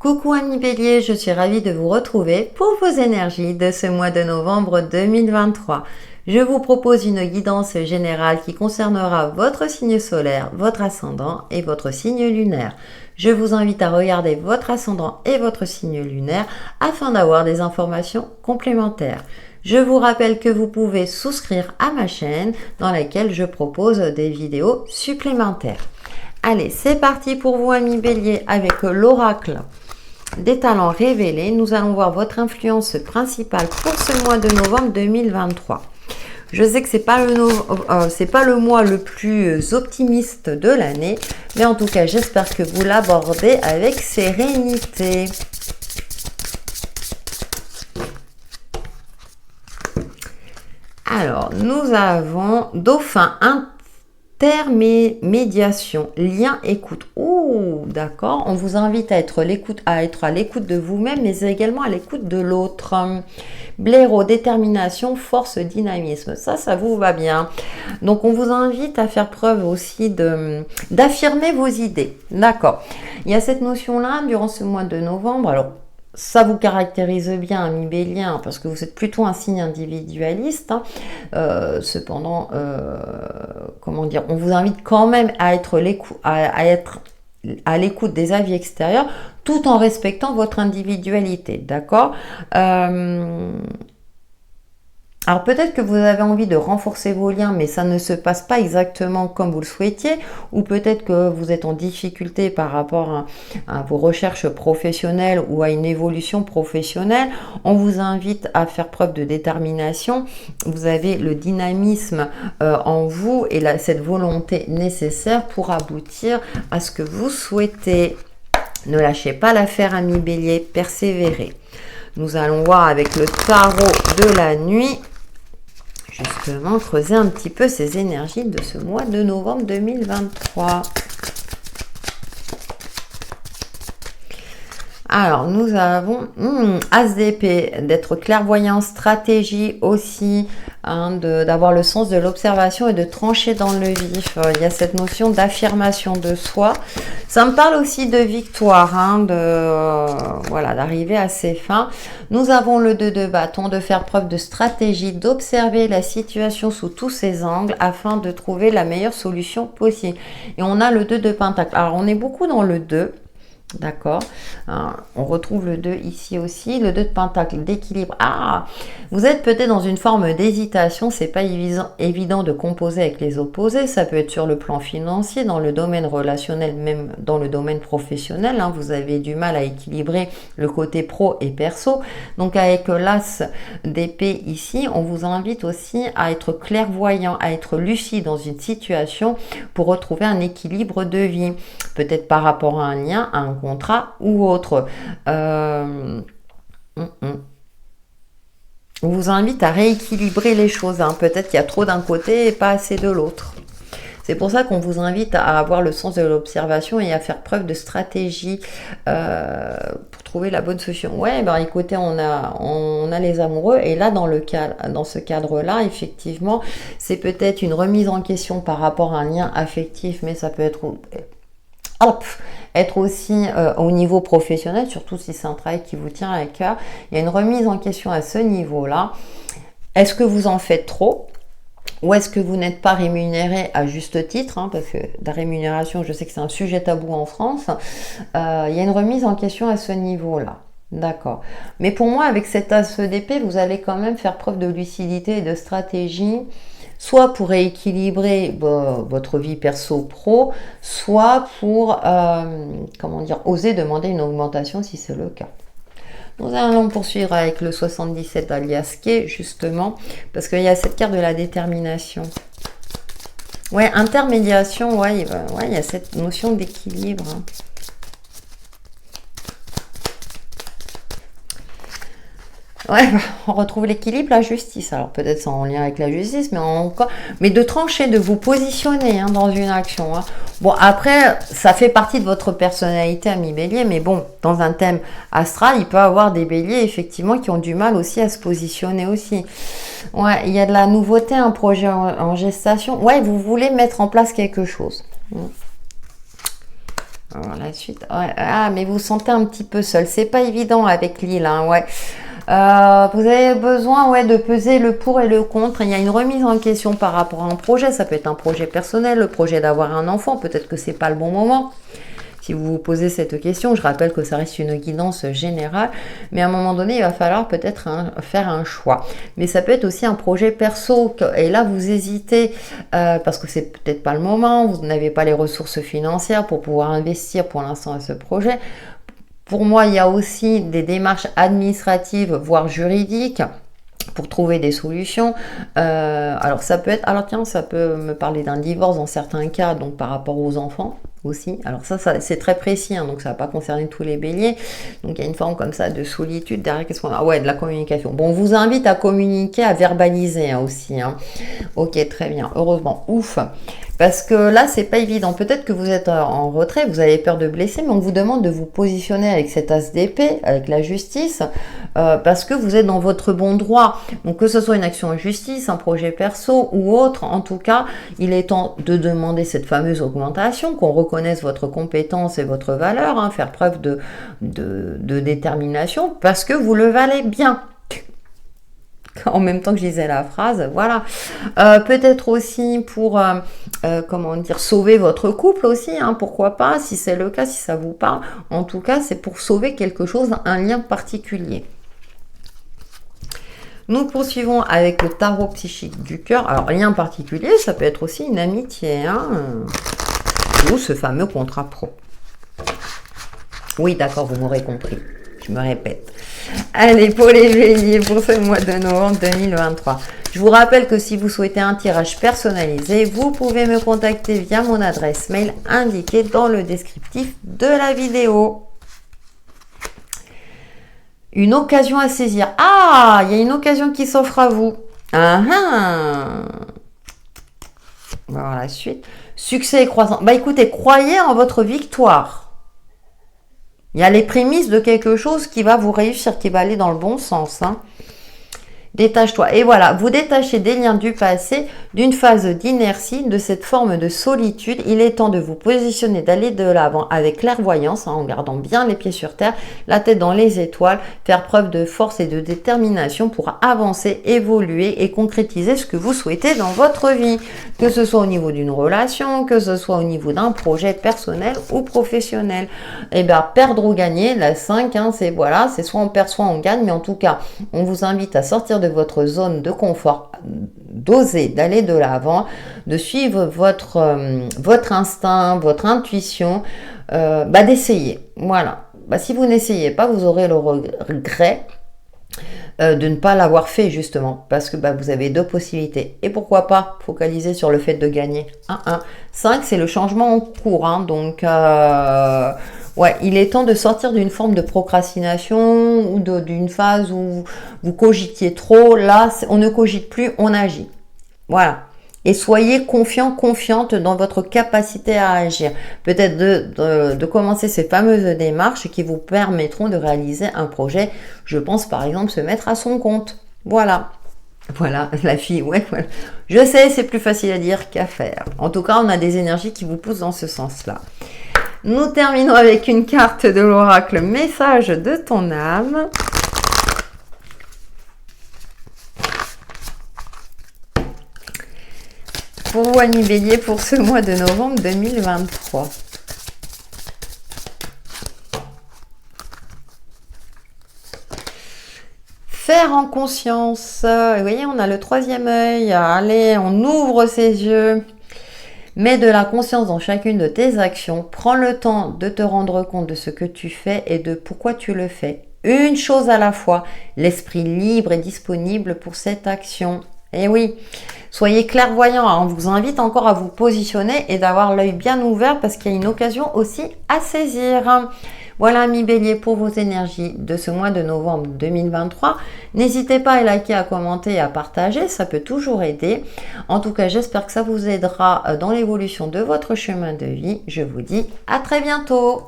Coucou amis Bélier, je suis ravie de vous retrouver pour vos énergies de ce mois de novembre 2023. Je vous propose une guidance générale qui concernera votre signe solaire, votre ascendant et votre signe lunaire. Je vous invite à regarder votre ascendant et votre signe lunaire afin d'avoir des informations complémentaires. Je vous rappelle que vous pouvez souscrire à ma chaîne dans laquelle je propose des vidéos supplémentaires. Allez, c'est parti pour vous amis Bélier avec l'oracle des talents révélés. Nous allons voir votre influence principale pour ce mois de novembre 2023. Je sais que c'est pas le mois le plus optimiste de l'année, mais en tout cas, j'espère que vous l'abordez avec sérénité. Alors, nous avons Dauphin intermédiation, lien, écoute. Ouh, d'accord. On vous invite à être à l'écoute de vous-même, mais également à l'écoute de l'autre. Blaireau, détermination, force, dynamisme. Ça vous va bien. Donc, on vous invite à faire preuve aussi d'affirmer vos idées. D'accord. Il y a cette notion-là durant ce mois de novembre. Alors, ça vous caractérise bien, ami Bélier, parce que vous êtes plutôt un signe individualiste. Cependant, comment dire, on vous invite quand même à être à l'écoute des avis extérieurs, tout en respectant votre individualité, d'accord ? Alors peut-être que vous avez envie de renforcer vos liens, mais ça ne se passe pas exactement comme vous le souhaitiez, ou peut-être que vous êtes en difficulté par rapport à vos recherches professionnelles ou à une évolution professionnelle. On vous invite à faire preuve de détermination. Vous avez le dynamisme en vous et cette volonté nécessaire pour aboutir à ce que vous souhaitez. Ne lâchez pas l'affaire, ami Bélier, persévérez. Nous allons voir avec le tarot de la nuit, justement, creuser un petit peu ces énergies de ce mois de novembre 2023. Alors, nous avons As d'épée, d'être clairvoyant, stratégie aussi, d'avoir le sens de l'observation et de trancher dans le vif. Il y a cette notion d'affirmation de soi. Ça me parle aussi de victoire, d'arriver à ses fins. Nous avons le 2 de bâton, de faire preuve de stratégie, d'observer la situation sous tous ses angles afin de trouver la meilleure solution possible. Et on a le 2 de pentacle. Alors, on est beaucoup dans le 2. D'accord, on retrouve le 2 ici aussi, le 2 de pentacle, d'équilibre. Ah, vous êtes peut-être dans une forme d'hésitation, c'est pas évident de composer avec les opposés, ça peut être sur le plan financier, dans le domaine relationnel, même dans le domaine professionnel, vous avez du mal à équilibrer le côté pro et perso. Donc avec l'as d'épée ici, on vous invite aussi à être clairvoyant, à être lucide dans une situation pour retrouver un équilibre de vie, peut-être par rapport à un lien, à un contrat ou autre. On vous invite à rééquilibrer les choses. Peut-être qu'il y a trop d'un côté et pas assez de l'autre. C'est pour ça qu'on vous invite à avoir le sens de l'observation et à faire preuve de stratégie pour trouver la bonne solution. Ouais, écoutez, on a les amoureux et là, dans ce cadre-là, effectivement, c'est peut-être une remise en question par rapport à un lien affectif, mais ça peut être aussi au niveau professionnel, surtout si c'est un travail qui vous tient à cœur. Il y a une remise en question à ce niveau-là. Est-ce que vous en faites trop? Ou est-ce que vous n'êtes pas rémunéré à juste titre, parce que la rémunération, je sais que c'est un sujet tabou en France. Il y a une remise en question à ce niveau-là. D'accord. Mais pour moi, avec cet as d'épée, vous allez quand même faire preuve de lucidité et de stratégie, soit pour rééquilibrer votre vie perso-pro, soit pour, oser demander une augmentation si c'est le cas. Nous allons poursuivre avec le 77 alias Quai, justement, parce qu'il y a cette carte de la détermination. Ouais, intermédiation, il y a cette notion d'équilibre. Ouais, on retrouve l'équilibre, la justice. Alors peut-être c'est en lien avec la justice, mais de trancher, de vous positionner dans une action. Bon, après, ça fait partie de votre personnalité, ami Bélier, mais bon, dans un thème astral, il peut y avoir des Béliers, effectivement, qui ont du mal aussi à se positionner aussi. Ouais, il y a de la nouveauté, un projet en gestation. Ouais, vous voulez mettre en place quelque chose. Alors, la suite. Ouais. Ah, mais vous vous sentez un petit peu seul. C'est pas évident avec Lille, hein, ouais. Vous avez besoin de peser le pour et le contre. Il y a une remise en question par rapport à un projet. Ça peut être un projet personnel, le projet d'avoir un enfant. Peut-être que c'est pas le bon moment. Si vous vous posez cette question, je rappelle que ça reste une guidance générale, mais à un moment donné, il va falloir peut-être faire un choix. Mais ça peut être aussi un projet perso, et là vous hésitez parce que c'est peut-être pas le moment, vous n'avez pas les ressources financières pour pouvoir investir pour l'instant à ce projet. Pour moi, il y a aussi des démarches administratives, voire juridiques, pour trouver des solutions. Alors ça peut être, alors tiens, ça peut me parler d'un divorce dans certains cas, donc par rapport aux enfants aussi. Alors ça c'est très précis, hein, donc ça va pas concerner tous les béliers. Donc il y a une forme comme ça de solitude derrière. Qu'est-ce qu'on a? Ouais, de la communication. Bon, on vous invite à communiquer, à verbaliser hein, aussi. Hein. Ok, très bien. Heureusement, ouf. Parce que là, c'est pas évident. Peut-être que vous êtes en retrait, vous avez peur de blesser, mais on vous demande de vous positionner avec cet as d'épée, avec la justice, parce que vous êtes dans votre bon droit. Donc que ce soit une action en justice, un projet perso ou autre, en tout cas, il est temps de demander cette fameuse augmentation, qu'on reconnaisse votre compétence et votre valeur, hein, faire preuve de détermination, parce que vous le valez bien. En même temps que je disais la phrase, voilà. Peut-être aussi pour, comment dire, sauver votre couple aussi, hein, pourquoi pas, si c'est le cas, si ça vous parle. En tout cas, c'est pour sauver quelque chose, un lien particulier. Nous poursuivons avec le tarot psychique du cœur. Alors, lien particulier, ça peut être aussi une amitié, hein, ou ce fameux contrat pro. Oui, d'accord, vous m'aurez compris. Je me répète. Allez, pour les béliers, pour ce mois de novembre 2023. Je vous rappelle que si vous souhaitez un tirage personnalisé, vous pouvez me contacter via mon adresse mail indiquée dans le descriptif de la vidéo. Une occasion à saisir. Ah, il y a une occasion qui s'offre à vous. Ah ah. On va voir la suite. Succès et croissance. Bah écoutez, croyez en votre victoire. Il y a les prémices de quelque chose qui va vous réussir, qui va aller dans le bon sens. Hein. Détache-toi. Et voilà, vous détachez des liens du passé, d'une phase d'inertie, de cette forme de solitude. Il est temps de vous positionner, d'aller de l'avant avec clairvoyance, hein, en gardant bien les pieds sur terre, la tête dans les étoiles, faire preuve de force et de détermination pour avancer, évoluer et concrétiser ce que vous souhaitez dans votre vie. Que ce soit au niveau d'une relation, que ce soit au niveau d'un projet personnel ou professionnel. Et bien, perdre ou gagner, la 5, hein, c'est voilà, c'est soit on perd, soit on gagne, mais en tout cas, on vous invite à sortir de votre zone de confort, d'oser, d'aller de l'avant, de suivre votre instinct, votre intuition, d'essayer. Voilà. Si vous n'essayez pas, vous aurez le regret de ne pas l'avoir fait justement, parce que vous avez deux possibilités. Et pourquoi pas focaliser sur le fait de gagner. 1. 5, c'est le changement en cours, hein, donc... ouais, il est temps de sortir d'une forme de procrastination ou d'une phase où vous cogitiez trop. Là, on ne cogite plus, on agit. Voilà. Et soyez confiant, confiante dans votre capacité à agir. Peut-être de commencer ces fameuses démarches qui vous permettront de réaliser un projet. Je pense par exemple se mettre à son compte. Voilà. Voilà, la fille, ouais, voilà. Je sais, c'est plus facile à dire qu'à faire. En tout cas, on a des énergies qui vous poussent dans ce sens-là. Nous terminons avec une carte de l'oracle, message de ton âme. Pour vous, amis bélier, pour ce mois de novembre 2023. Faire en conscience. Vous voyez, on a le troisième œil. Allez, on ouvre ses yeux. Mets de la conscience dans chacune de tes actions. Prends le temps de te rendre compte de ce que tu fais et de pourquoi tu le fais. Une chose à la fois. L'esprit libre et disponible pour cette action. Et oui, soyez clairvoyants. On vous invite encore à vous positionner et d'avoir l'œil bien ouvert parce qu'il y a une occasion aussi à saisir. Voilà, amis bélier, pour vos énergies de ce mois de novembre 2023. N'hésitez pas à liker, à commenter et à partager, ça peut toujours aider. En tout cas, j'espère que ça vous aidera dans l'évolution de votre chemin de vie. Je vous dis à très bientôt.